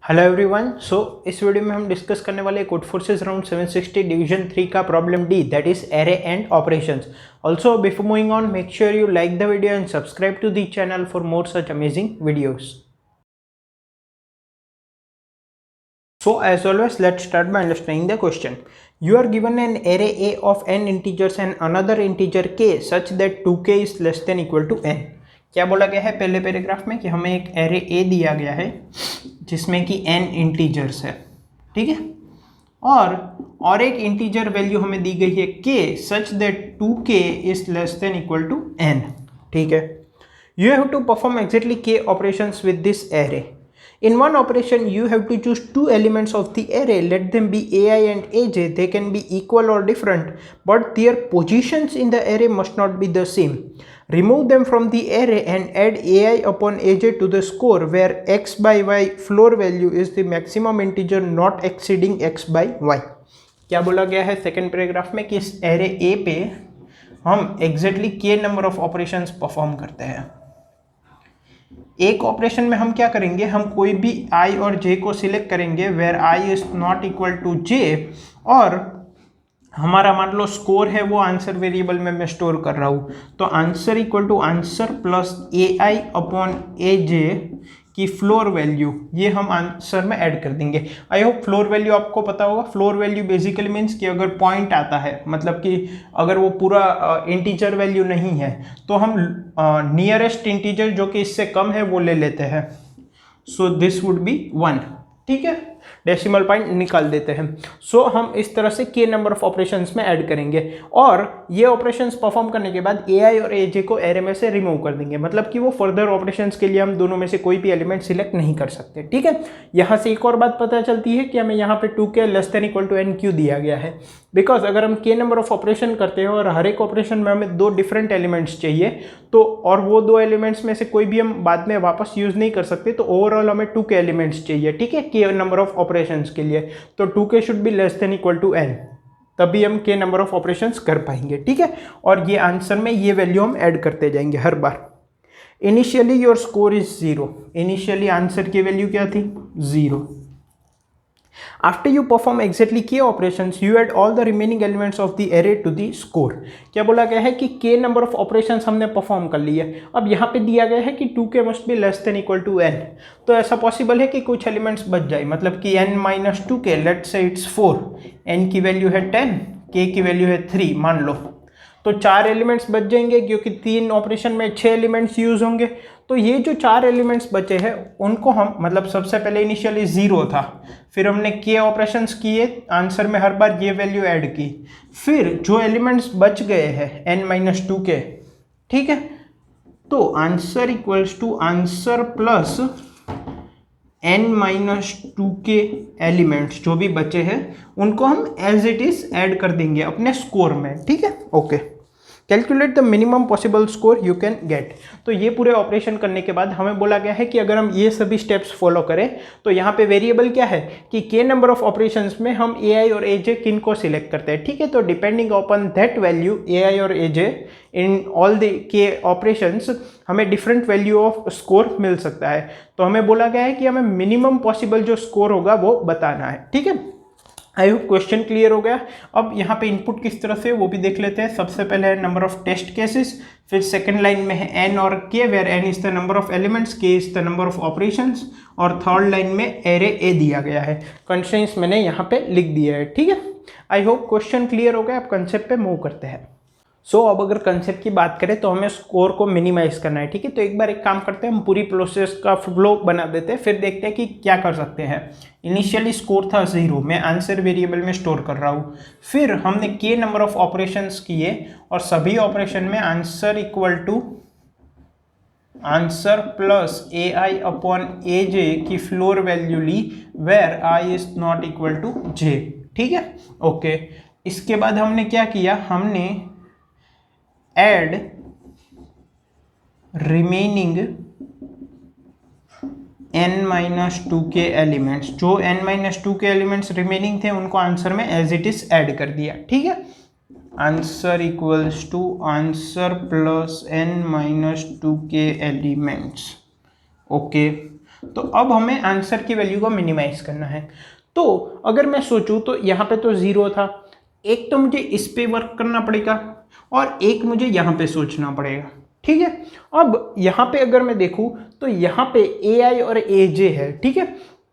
Hello everyone. इस video में हम डिस्कस करने वाले कोड फोर्सेस राउंड 760 डिवीजन 3 का problem D, that is array and operations. Also before moving on, make sure you like the video and subscribe to the channel for more such amazing videos. So as always, let's start by understanding the question. You are given an array A of n integers and another integer k such that 2k is less than equal to n. क्या बोला गया है पहले paragraph में कि हमें एक array A दिया गया है जिसमें कि n इंटीजर्स है, ठीक है, और एक इंटीजर वैल्यू हमें दी गई है k such that 2k is less than equal to n, ठीक है। You have to perform exactly k operations with this array. In one operation, you have to choose two elements of the array. Let them be ai and aj. They can be equal or different, but their positions in the array must not be the same. Remove them from the array and add ai upon aj to the score, where x by y floor value is the maximum integer not exceeding x by y. क्या बोला गया है second paragraph में कि इस array A पे हम exactly k number of operations perform करते हैं। एक ऑपरेशन में हम क्या करेंगे, हम कोई भी i और j को सिलेक्ट करेंगे where i is not equal to j, और हमारा मान लो स्कोर है वो आंसर वेरिएबल में मैं स्टोर कर रहा हूँ, तो answer equal to answer plus ai upon aj की फ्लोर वैल्यू, ये हम आंसर में ऐड कर देंगे। आई होप फ्लोर वैल्यू आपको पता होगा। फ्लोर वैल्यू बेसिकली मीन्स कि अगर पॉइंट आता है, मतलब कि अगर वो पूरा इंटीजर वैल्यू नहीं है तो हम नियरेस्ट इंटीजर जो कि इससे कम है वो ले लेते हैं। सो दिस वुड बी 1, ठीक है, डेसिमल पॉइंट निकाल देते हैं। सो हम इस तरह से k नंबर ऑफ ऑपरेशंस में ऐड करेंगे, और ये ऑपरेशंस परफॉर्म करने के बाद ai और aj को एरे में से रिमूव कर देंगे, मतलब कि वो फर्दर ऑपरेशंस के लिए हम दोनों में से कोई भी एलिमेंट सिलेक्ट नहीं कर सकते, ठीक है। यहाँ से एक और बात पता चलती है कि हमें यहाँ पे 2k less than equal to n क्यों दिया गया है, बिकॉज अगर हम k नंबर ऑफ ऑपरेशन करते हैं और हर एक ऑपरेशन में हमें दो डिफरेंट एलिमेंट्स चाहिए, तो और वो दो एलिमेंट्स में से कोई भी हम बाद में वापस यूज नहीं कर सकते, तो ओवरऑल हमें 2k एलिमेंट्स चाहिए, ठीक है, k नंबर ऑफ ऑपरेशंस के लिए। तो 2k should be less than equal to n, तभी हम k नंबर ऑफ ऑपरेशंस कर पाएंगे, ठीक है। और ये आंसर में ये वैल्यू हम ऐड करते जाएंगे हर बार। Initially your score is 0, initially answer की वैल्यू क्या थी, 0। After you perform exactly k operations, you add all the remaining elements of the array to the score. क्या बोला गया है कि k नंबर ऑफ ऑपरेशंस हमने परफॉर्म कर ली है। अब यहाँ पे दिया गया है कि 2k must be less than equal to n, तो ऐसा पॉसिबल है कि कुछ एलिमेंट्स बच जाए, मतलब कि n minus 2k, let's say it's 4, n की वैल्यू है 10, k की वैल्यू है 3 मान लो, तो 4 एलिमेंट्स बच जाएंगे, क्योंकि 3 ऑपरेशन में 6 एलिमेंट्स यूज होंगे। तो ये जो 4 एलिमेंट्स बचे हैं उनको हम, मतलब सबसे पहले इनिशियली 0 था, फिर हमने k ऑपरेशंस किए, आंसर में हर बार ये वैल्यू ऐड की, फिर जो एलिमेंट्स बच गए हैं n माइनस 2k, ठीक है, तो answer equals to answer plus n minus 2k elements जो भी बचे हैं उनको हम एज इट इज ऐड कर देंगे अपने स्कोर में, ठीक है, okay. Calculate the minimum possible score you can get. तो ये पूरे ऑपरेशन करने के बाद हमें बोला गया है कि अगर हम ये सभी स्टेप्स फॉलो करें तो यहाँ पे वेरिएबल क्या है कि k नंबर ऑफ ऑपरेशंस में हम ai और aj किन को सिलेक्ट करते हैं, ठीक है। तो depending upon that value ai और aj in all the k operations हमें डिफरेंट वैल्यू ऑफ स्कोर मिल सकता है। तो हमें बोला गया है कि हमें मिनिमम पॉसिबल जो स्कोर होगा वो बताना है, ठीक है। आई होप क्वेश्चन क्लियर हो गया। अब यहाँ पे इनपुट किस तरह से वो भी देख लेते हैं। सबसे पहले है नंबर ऑफ टेस्ट केसेस, फिर सेकंड लाइन में है n और k, where n is the number of elements, k is the number of operations, और थर्ड लाइन में एरे a दिया गया है। कंस्ट्रेंट्स मैंने यहाँ पे लिख दिया है, ठीक है। आई होप क्वेश्चन क्लियर हो गया। अब कंसेप्ट पे मूव करते हैं। अब अगर कंसेप्ट की बात करें तो हमें स्कोर को मिनिमाइज करना है, ठीक है। तो एक बार एक काम करते हैं, हम पूरी प्रोसेस का फ्लो बना देते हैं, फिर देखते हैं कि क्या कर सकते हैं। इनिशियली स्कोर था 0, मैं आंसर वेरिएबल में स्टोर कर रहा हूँ, फिर हमने k नंबर ऑफ ऑपरेशंस किए और सभी ऑपरेशन में answer equal to answer plus ai upon aj की फ्लोर वैल्यू ली, where i is not equal to j, ठीक है, ओके। इसके बाद हमने क्या किया, हमने add remaining n minus 2k elements, जो n minus 2k elements remaining थे उनको आंसर में एज इट इज ऐड कर दिया, ठीक है। Answer equals to answer plus n minus 2k elements, okay. तो अब हमें आंसर की वैल्यू को मिनिमाइज करना है। तो अगर मैं सोचूं तो यहाँ पे तो 0 था, एक तो मुझे इस पे वर्क करना पड़ेगा और एक मुझे यहाँ पे सोचना पड़ेगा, ठीक है। अब यहाँ पे अगर मैं देखूँ तो यहाँ पे AI और AJ है, ठीक है।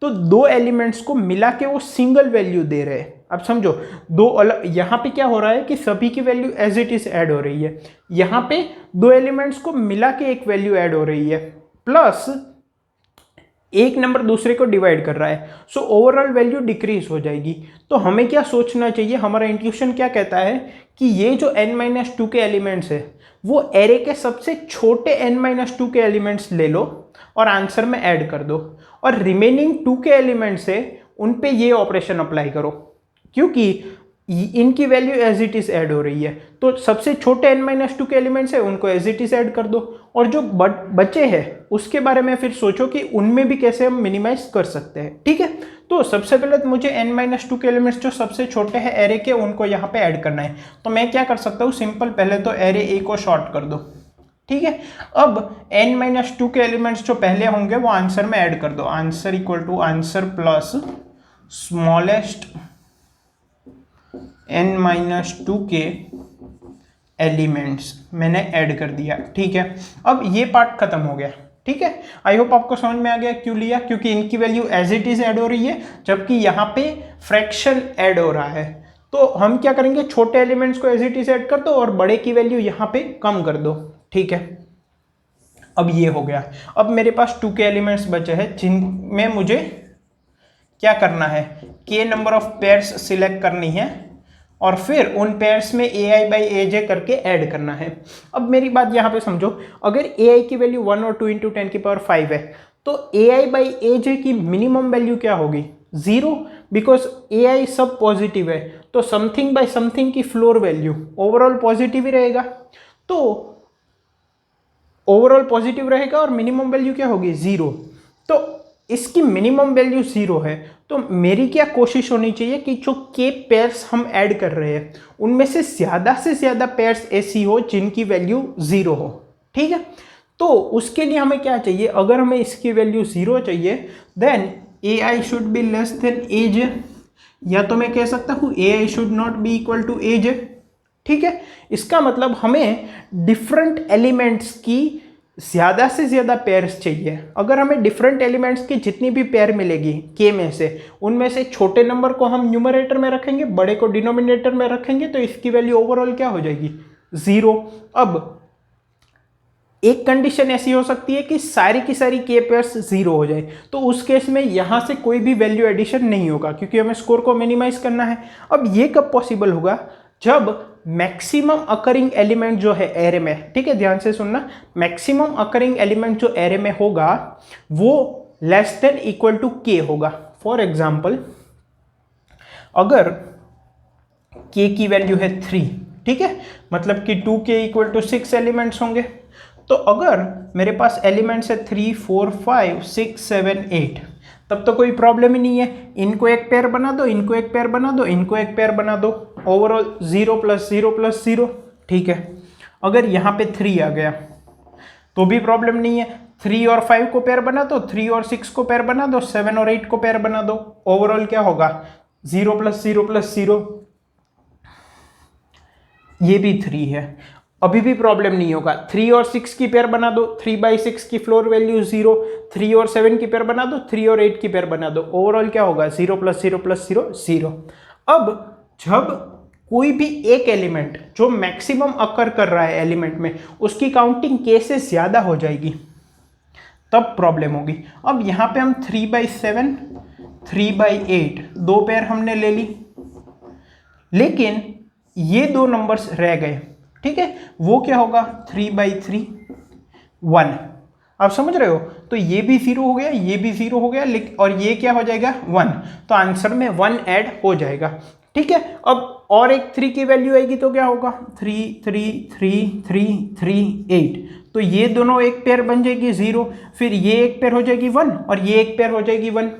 तो दो एलिमेंट्स को मिला के वो सिंगल वैल्यू दे रहे हैं। अब समझो दो अलग, यहाँ पे क्या हो रहा है कि सभी की value as it is add हो रही है, यहाँ पे दो एलिमेंट्स को मिला के एक वैल्यू ऐड हो रही है, प्लस एक नंबर दूसरे को डिवाइड कर रहा है। सो ओवरऑल वैल्यू डिक्रीज हो जाएगी। तो हमें क्या सोचना चाहिए, हमारा इंट्यूशन क्या कहता है कि ये जो n-2 के एलिमेंट्स है वो एरे के सबसे छोटे n-2 के एलिमेंट्स ले लो और आंसर में ऐड कर दो, और रिमेनिंग 2 के एलिमेंट्स है उन पे ये ऑपरेशन अप्लाई करो, क्योंकि इनकी value as it is add हो रही है। तो सबसे छोटे n-2 के एलिमेंट्स है उनको एज इट इज ऐड कर दो, और जो बचे हैं उसके बारे में फिर सोचो कि उनमें भी कैसे हम मिनिमाइज कर सकते हैं, ठीक है। तो सबसे पहले तो मुझे n-2 के एलिमेंट्स जो सबसे छोटे हैं एरे के उनको यहाँ पे ऐड करना है। तो मैं क्या कर सकता हूँ, सिंपल, पहले तो एरे ए को शॉर्ट कर दो, ठीक है। अब n-2 के एलिमेंट्स जो पहले होंगे वो आंसर में ऐड कर दो। Answer equal to answer plus smallest n-2 के एलिमेंट्स मैंने ऐड कर दिया, ठीक है। अब ये पार्ट खत्म हो गया, ठीक है। आई होप आपको समझ में आ गया क्यों लिया, क्योंकि इनकी value as it is add हो रही है जबकि यहाँ पे फ्रैक्शन ऐड हो रहा है। तो हम क्या करेंगे, छोटे एलिमेंट्स को एज इट इज ऐड कर दो और बड़े की वैल्यू यहाँ पे कम कर दो, ठीक है। अब ये हो गया। अब मेरे पास 2 के एलिमेंट्स बचे हैं जिनमें मुझे क्या करना है, k number of pairs select करनी है और फिर उन पेयर्स में AI/AJ करके ऐड करना है। अब मेरी बात यहाँ पे समझो, अगर AI की वैल्यू 1 और 2 × 10⁵ है तो AI/AJ की मिनिमम वैल्यू क्या होगी, 0, बिकॉज AI सब पॉजिटिव है। तो समथिंग बाय समथिंग की फ्लोर वैल्यू ओवरऑल पॉजिटिव ही रहेगा, तो ओवरऑल पॉजिटिव रहेगा और मिनिमम वैल्यू क्या होगी, 0। तो इसकी मिनिमम वैल्यू 0 है, तो मेरी क्या कोशिश होनी चाहिए कि जो के पेयर्स हम ऐड कर रहे हैं उनमें से ज़्यादा पेयर्स ऐसी हो जिनकी वैल्यू 0 हो, ठीक है। तो उसके लिए हमें क्या चाहिए, अगर हमें इसकी वैल्यू 0 चाहिए then AI should be less than AJ, या तो मैं कह सकता हूँ AI should not be equal to AJ, ठीक है। इसका मतलब हमें डिफरेंट एलिमेंट्स की ज़्यादा से ज़्यादा पेयर्स चाहिए। अगर हमें डिफरेंट एलिमेंट्स की जितनी भी पेयर मिलेगी के में से, उनमें से छोटे नंबर को हम न्यूमरेटर में रखेंगे, बड़े को डिनोमिनेटर में रखेंगे, तो इसकी वैल्यू ओवरऑल क्या हो जाएगी, 0। अब एक कंडीशन ऐसी हो सकती है कि सारी की सारी के पेयर्स 0 हो जाए, तो उस केस में यहाँ से कोई भी वैल्यू एडिशन नहीं होगा क्योंकि हमें स्कोर को मिनिमाइज करना है। अब ये कब पॉसिबल होगा, जब मैक्सिमम अकरिंग एलिमेंट जो है एरे में, ठीक है, ध्यान से सुनना, मैक्सिमम अकरिंग एलिमेंट जो एरे में होगा वो लेस देन इक्वल टू के होगा। फॉर एग्जाम्पल अगर के की वैल्यू है 3, ठीक है, मतलब कि 2k इक्वल टू 6 एलिमेंट्स होंगे। तो अगर मेरे पास एलिमेंट्स है 3, 4, 5, 6, 7, 8, तब तो कोई प्रॉब्लम ही नहीं है। इनको एक पेयर बना दो, इनको एक पेयर बना दो, इनको एक पेयर बना दो, ओवरऑल 0 + 0 + 0, ठीक है। अगर यहाँ पे 3 आ गया तो भी प्रॉब्लम नहीं है, 3 और 5 को पेयर बना दो, 3 और 6 को पेयर बना दो, 7 और 8 को पेयर बना दो, ओवरऑल क्या होगा, 0 + 0 + 0, ये भी 3 है, अभी भी प्रॉब्लम नहीं होगा। 3 और 6 की पेयर बना दो, 3/6 की फ्लोर वैल्यू 0, 3 और 7 की पेयर बना दो, 3 और 8 की पेयर बना दो, ओवरऑल क्या होगा, 0 + 0 + 0, 0। अब जब कोई भी एक एलिमेंट जो मैक्सिमम अकर कर रहा है एलिमेंट में, उसकी काउंटिंग k से ज़्यादा हो जाएगी, तब प्रॉब्लम होगी। अब यहाँ पे हम 3/7, 3/8 दो पेयर हमने ले ली, लेकिन ये दो नंबर्स रह गए, ठीक है, वो क्या होगा, 3/3, 1। आप समझ रहे हो, तो ये भी 0 हो गया, ये भी 0 हो गया, और ये क्या हो जाएगा, 1। तो आंसर में 1 ऐड हो जाएगा, ठीक है। अब और एक 3 की वैल्यू आएगी तो क्या होगा, 3, 3, 3, 3, 3, 8, तो ये दोनों एक पेयर बन जाएगी 0, फिर ये एक पेयर हो जाएगी 1 और ये एक पेयर हो जाएगी 1।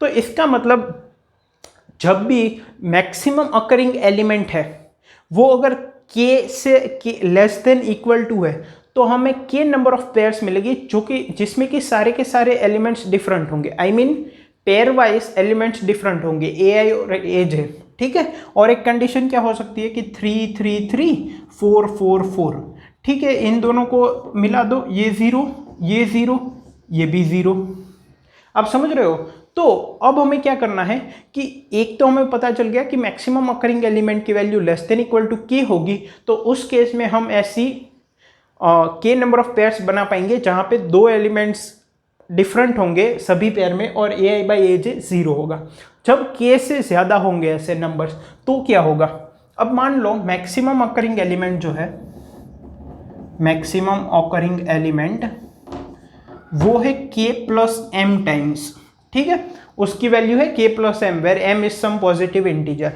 तो इसका मतलब जब भी मैक्सिमम अकरिंग एलिमेंट है वो अगर के से लेस देन इक्वल टू है तो तो हमें k नंबर ऑफ पेयर्स मिलेगी जो कि जिसमें कि सारे के सारे एलिमेंट्स डिफरेंट होंगे, I mean pair wise elements different होंगे, ai और aj, ठीक है। और एक कंडीशन क्या हो सकती है कि 3 3 3 4 4 4, ठीक है, इन दोनों को मिला दो, ये जीरो, ये जीरो, ये भी जीरो। आप समझ रहे हो? तो अब हमें क्या करना है कि एक तो हमें पता चल गया कि मैक्सिमम अकरिंग एलिमेंट की value less than equal to k होगी, तो उस केस में हम ऐसी k नंबर ऑफ पेयर्स बना पाएंगे जहां पे दो एलिमेंट्स डिफरेंट होंगे सभी पेयर में और ai बाई aj जीरो होगा। जब k से ज्यादा होंगे ऐसे नंबर्स तो क्या होगा? अब मान लो मैक्सिमम अकरिंग एलिमेंट जो है, मैक्सिमम ऑकरिंग एलिमेंट वो है k प्लस m टाइम्स, ठीक है, उसकी वैल्यू है k plus m where m is some positive integer,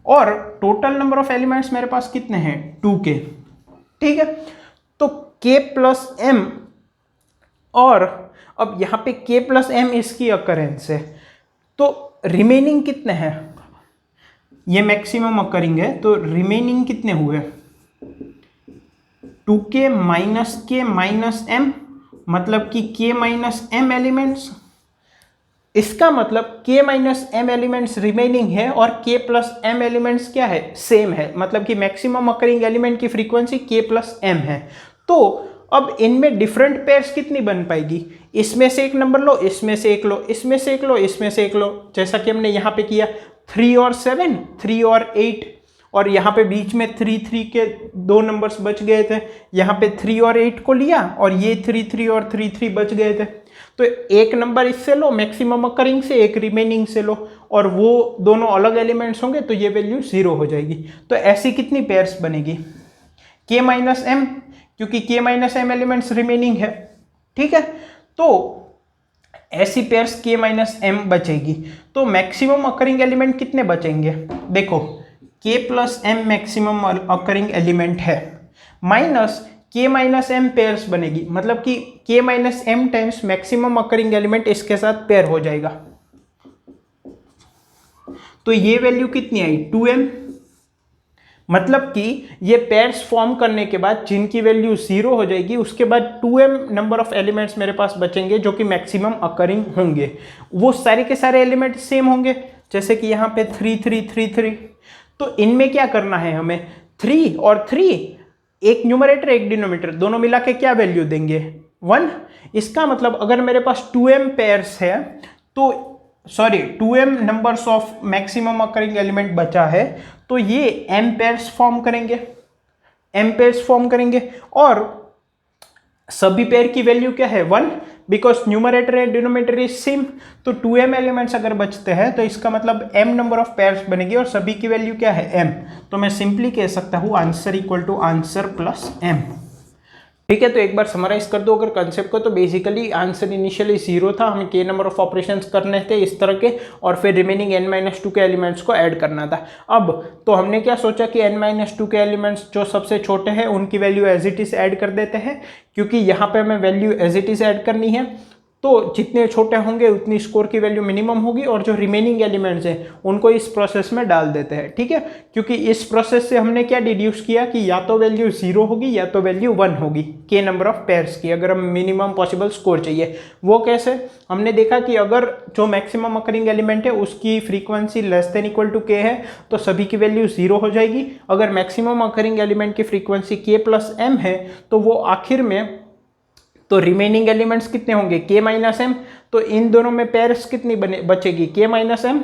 और टोटल नंबर ऑफ एलिमेंट्स मेरे पास कितने हैं 2k, ठीक है। तो k प्लस m, और अब यहां पे k प्लस m इसकी अकरेंस है, तो रिमेनिंग कितने हैं? ये मैक्सिमम अकरिंग है तो रिमेनिंग कितने हुए? 2k minus k minus m, मतलब कि k माइनस m एलिमेंट्स, इसका मतलब k minus m elements remaining है और k प्लस m एलिमेंट्स क्या है? सेम है, मतलब कि मैक्सिमम अकरिंग एलिमेंट की फ्रीक्वेंसी k प्लस m है। तो अब इनमें डिफरेंट पेयर्स कितनी बन पाएगी? इसमें से एक नंबर लो, इसमें से एक लो, इसमें से एक लो, इसमें से एक लो, जैसा कि हमने यहाँ पे किया 3 और 7, 3 और 8, और यहाँ पे बीच में 3 3 के दो नंबर्स बच गए थे, यहाँ पे 3 और 8 को लिया और ये 3 3 और 3 3 बच गए थे। तो एक नंबर इससे लो मैक्सिमम अकरिंग से, एक रिमेनिंग से लो, और वो दोनों अलग एलिमेंट्स होंगे तो ये वैल्यू जीरो हो जाएगी। तो ऐसी कितनी पेयर्स बनेगी? k माइनस एम, क्योंकि k minus m elements remaining है, ठीक है। तो ऐसी पेयर्स k माइनस एम बचेगी। तो मैक्सिमम अकरिंग एलिमेंट कितने बचेंगे? देखो k plus m maximum occurring element है, minus k minus m pairs बनेगी, मतलब कि k minus m times maximum occurring element इसके साथ पेयर हो जाएगा। तो ये वैल्यू कितनी आई? 2m, मतलब कि ये पेयर्स फॉर्म करने के बाद जिनकी वैल्यू जीरो हो जाएगी उसके बाद 2m नंबर ऑफ एलिमेंट्स मेरे पास बचेंगे जो कि मैक्सिमम अकरिंग होंगे। वो सारे के सारे एलिमेंट सेम होंगे, जैसे कि यहाँ पे 3 3 3 3। तो इनमें क्या करना है हमें? 3 और 3, एक न्यूमरेटर एक डिनोमिनेटर, दोनों मिला के क्या वैल्यू देंगे? 1। इसका मतलब अगर मेरे पास 2m पेयर्स है तो sorry 2m numbers of maximum occurring element बचा है, तो ये m पेयर्स फॉर्म करेंगे, m पेयर्स फॉर्म करेंगे, और सभी पेयर की वैल्यू क्या है? 1, because numerator and denominator is same. तो 2m एलिमेंट्स अगर बचते हैं तो इसका मतलब m नंबर ऑफ पेयर्स बनेगी और सभी की वैल्यू क्या है? m। तो मैं सिंपली कह सकता हूं answer equal to answer plus m, ठीक है। तो एक बार समराइज कर दो अगर कंसेप्ट को, तो बेसिकली आंसर इनिशियली जीरो था, हमें k नंबर ऑफ ऑपरेशंस करने थे इस तरह के, और फिर रिमेनिंग n-2 के एलिमेंट्स को ऐड करना था। अब तो हमने क्या सोचा कि n-2 के एलिमेंट्स जो सबसे छोटे हैं उनकी value as it is add कर देते हैं, क्योंकि यहाँ पे हमें value as it is add करनी है, तो जितने छोटे होंगे उतनी स्कोर की वैल्यू मिनिमम होगी, और जो रिमेनिंग एलिमेंट्स हैं उनको इस प्रोसेस में डाल देते हैं, ठीक है। क्योंकि इस प्रोसेस से हमने क्या डिड्यूस किया कि या तो वैल्यू जीरो होगी या तो वैल्यू 1 होगी के नंबर ऑफ पेयर्स की, अगर हम मिनिमम पॉसिबल स्कोर चाहिए। वो कैसे? हमने देखा कि अगर जो मैक्सिमम अकरिंग एलिमेंट है उसकी frequency less than equal to k है तो सभी की वैल्यू जीरो हो जाएगी। अगर मैक्सिमम अकरिंग एलिमेंट की फ्रीक्वेंसी के प्लस एम है तो वो आखिर में, तो रिमेनिंग एलिमेंट्स कितने होंगे? k minus m. तो इन दोनों में पेयर्स कितनी बचेगी? k minus m.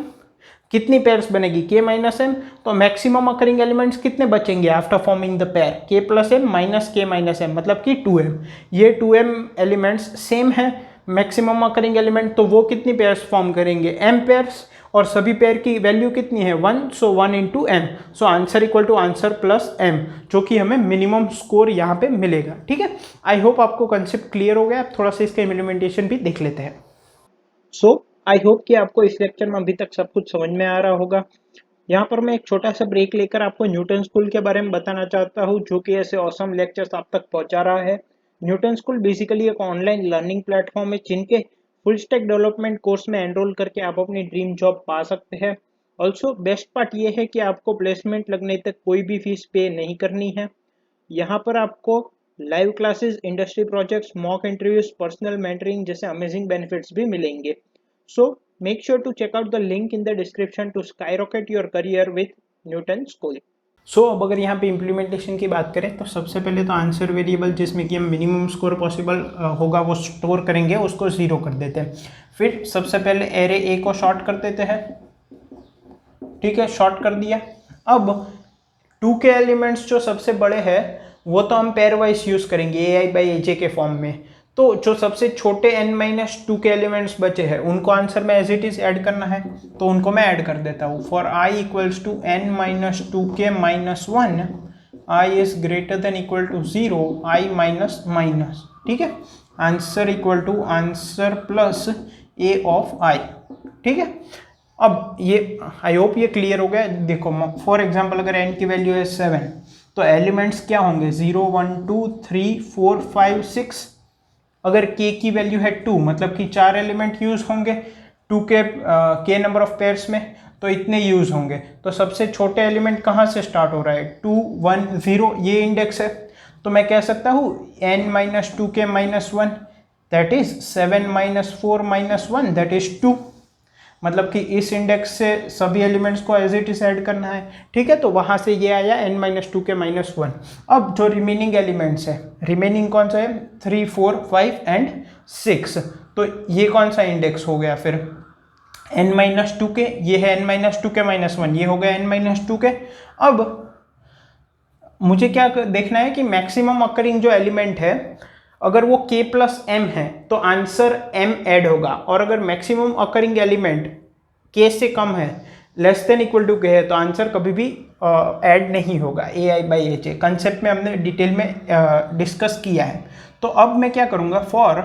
कितनी पेयर्स बनेगी? k minus m. तो मैक्सिमम अकरिंग एलिमेंट्स कितने बचेंगे after forming the pair? k plus m minus k minus m, मतलब कि 2m। ये 2m एलिमेंट्स सेम है मैक्सिमम अकरिंग एलिमेंट, तो वो कितनी पेयर्स फॉर्म करेंगे? m पेयर्स, और सभी पेयर की वैल्यू कितनी है? 1, so 1 into M, so answer equal to answer plus m, जो कि हमें मिनिमम स्कोर यहाँ पे मिलेगा, ठीक है। आई होप आपको कंसेप्ट क्लियर हो गया। अब थोड़ा सा इसका इम्प्लीमेंटेशन भी देख लेते हैं। सो आई होप कि आपको इस लेक्चर में अभी तक सब कुछ समझ में आ रहा होगा। यहाँ पर मैं एक छोटा सा ब्रेक लेकर आपको न्यूटन स्कूल के बारे में बताना चाहता हूँ, जो कि ऐसे ऑसम लेक्चर्स आप तक पहुँचा रहा है। न्यूटन स्कूल बेसिकली एक ऑनलाइन लर्निंग प्लेटफॉर्म है जिनके फुल स्टैक डेवलपमेंट कोर्स में एनरोल करके आप अपनी ड्रीम जॉब पा सकते हैं। ऑल्सो बेस्ट पार्ट ये है कि आपको प्लेसमेंट लगने तक कोई भी फीस पे नहीं करनी है। यहाँ पर आपको live classes, industry projects, mock interviews, personal mentoring जैसे अमेजिंग बेनिफिट्स भी मिलेंगे। So make sure to check out the link in the description to skyrocket your career with Newton school. So अब अगर यहाँ पे इम्प्लीमेंटेशन की बात करें तो सबसे पहले तो आंसर वेरिएबल जिसमें कि हम मिनिमम स्कोर पॉसिबल होगा वो स्टोर करेंगे, उसको 0 कर देते हैं। फिर सबसे पहले एरे ए को शॉर्ट कर देते हैं, ठीक है, शॉर्ट कर दिया। अब 2 के एलिमेंट्स जो सबसे बड़े हैं वो तो हम पेयर वाइज यूज करेंगे ai/aj के फॉर्म में। तो जो सबसे छोटे n-2 के एलिमेंट्स बचे हैं उनको आंसर में एज इट इज ऐड करना है, तो उनको मैं ऐड कर देता हूँ। For i equals to n-2k -1 i is greater than equal to 0 i minus minus, ठीक है। Answer equal to answer plus a of i, ठीक है। अब ये आई होप ये क्लियर हो गया। देखो फॉर एग्जांपल अगर n की वैल्यू है 7 तो एलिमेंट्स क्या होंगे 0 1 2 3 4 5 6। अगर k की वैल्यू है 2 मतलब कि 4 एलिमेंट यूज होंगे 2 के k नंबर ऑफ पेयर्स में, तो इतने यूज होंगे। तो सबसे छोटे एलिमेंट कहाँ से स्टार्ट हो रहा है 2 1 0, ये इंडेक्स है। तो मैं कह सकता हूँ n-2k -1 that is 7 -4 -1 that is 2। मतलब कि इस इंडेक्स से सभी एलिमेंट्स को एज इट इज ऐड करना है, ठीक है। तो वहां से ये आया n-2k -1। अब जो रिमेनिंग एलिमेंट्स है, रिमेनिंग कौन सा है 3 4 5 एंड 6, तो ये कौन सा इंडेक्स हो गया फिर n-2k, ये है n-2k -1, ये हो गया n-2k। अब मुझे क्या देखना है कि मैक्सिमम अकरिंग जो एलिमेंट है अगर वो k प्लस m है तो आंसर m ऐड होगा, और अगर मैक्सिमम अकरिंग एलिमेंट k से कम है less than equal to k है तो आंसर कभी भी ऐड नहीं होगा ai/aj। कंसेप्ट में हमने डिटेल में डिस्कस किया है। तो अब मैं क्या करूँगा for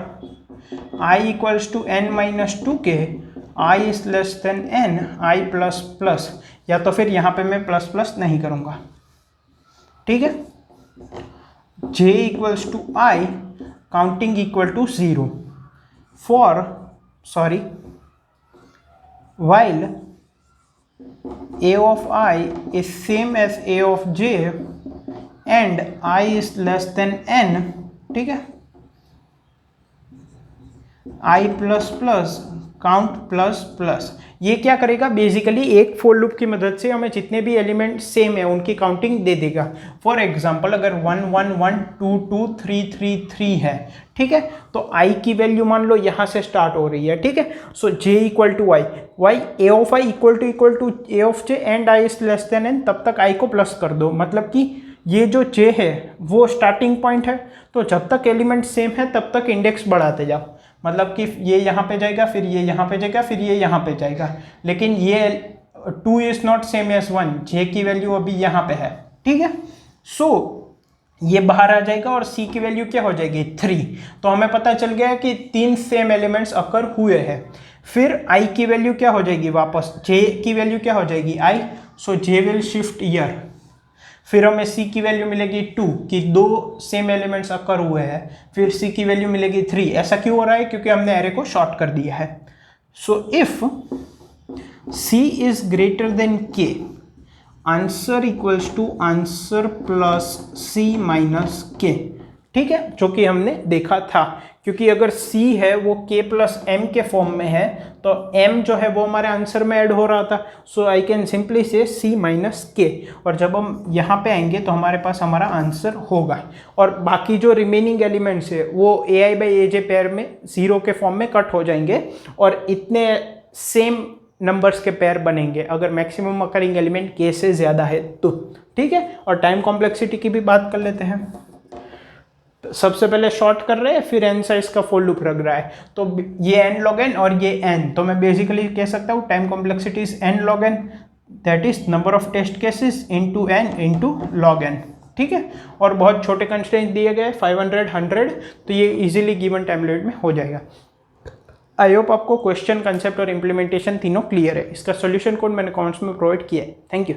i equals to n-2k i is less than n i plus plus, या तो फिर यहाँ पे मैं प्लस प्लस नहीं करूँगा, ठीक है। j equals to i counting equal to 0 for while a of i is same as a of j and i is less than n, ठीक है। i plus plus count plus plus, ये क्या करेगा basically एक for loop की मदद से हमें जितने भी एलिमेंट सेम है उनकी काउंटिंग दे देगा। फॉर एग्जांपल अगर 1 1 1 2 2 3 3 3 है, ठीक है, तो i की वैल्यू मान लो यहाँ से स्टार्ट हो रही है, ठीक है। So j equal to y, a of i equal to a of j and i is less than n, तब तक i को प्लस कर दो। मतलब कि ये जो j है वो स्टार्टिंग पॉइंट है, तो जब तक एलिमेंट सेम है तब तक इंडेक्स बढ़ाते जाओ। मतलब कि ये यहाँ पे जाएगा, फिर ये यहाँ पे जाएगा, फिर ये यहाँ पे जाएगा। लेकिन ये 2 is not same as 1, j की वैल्यू अभी यहाँ पे है, ठीक है। सो ये बाहर आ जाएगा और c की वैल्यू क्या हो जाएगी 3। तो हमें पता चल गया कि 3 सेम एलिमेंट्स अकर हुए हैं। फिर i की वैल्यू क्या हो जाएगी वापस, j की वैल्यू क्या हो जाएगी i, so j will shift year. फिर हमें c की वैल्यू मिलेगी 2 कि 2 सेम एलिमेंट्स अकर हुए हैं। फिर c की वैल्यू मिलेगी 3। ऐसा क्यों हो रहा है, क्योंकि हमने एरे को शॉर्ट कर दिया है। So if c is greater than k, answer equals to answer plus c minus k, ठीक है, जो कि हमने देखा था। क्योंकि अगर c है वो k प्लस m के फॉर्म में है तो m जो है वो हमारे आंसर में ऐड हो रहा था। सो आई कैन सिंपली से c माइनस k, और जब हम यहाँ पे आएंगे तो हमारे पास हमारा आंसर होगा। और बाकी जो रिमेनिंग एलिमेंट्स है वो ai/aj पेयर में 0 के फॉर्म में कट हो जाएंगे और इतने सेम नंबर्स के पेयर बनेंगे अगर मैक्सिमम अकरिंग एलिमेंट k से ज़्यादा है तो, ठीक है। और टाइम कॉम्प्लेक्सिटी की भी बात कर लेते हैं। सबसे पहले शॉर्ट कर रहे हैं, फिर n साइज का फॉर लूप रख रहा है, तो ये n log n और ये n, तो मैं बेसिकली कह सकता हूँ time complexity is n log n, that is number of test cases into n into log n, ठीक है। और बहुत छोटे कंस्ट्रेंट दिए गए 500 100, तो ये इजीली गिवन टाइम लिमिट में हो जाएगा। आई होप आपको क्वेश्चन, कंसेप्ट और इम्प्लीमेंटेशन तीनों क्लियर है। इसका सॉल्यूशन कोड मैंने कमेंट्स में प्रोवाइड किया है। Thank you.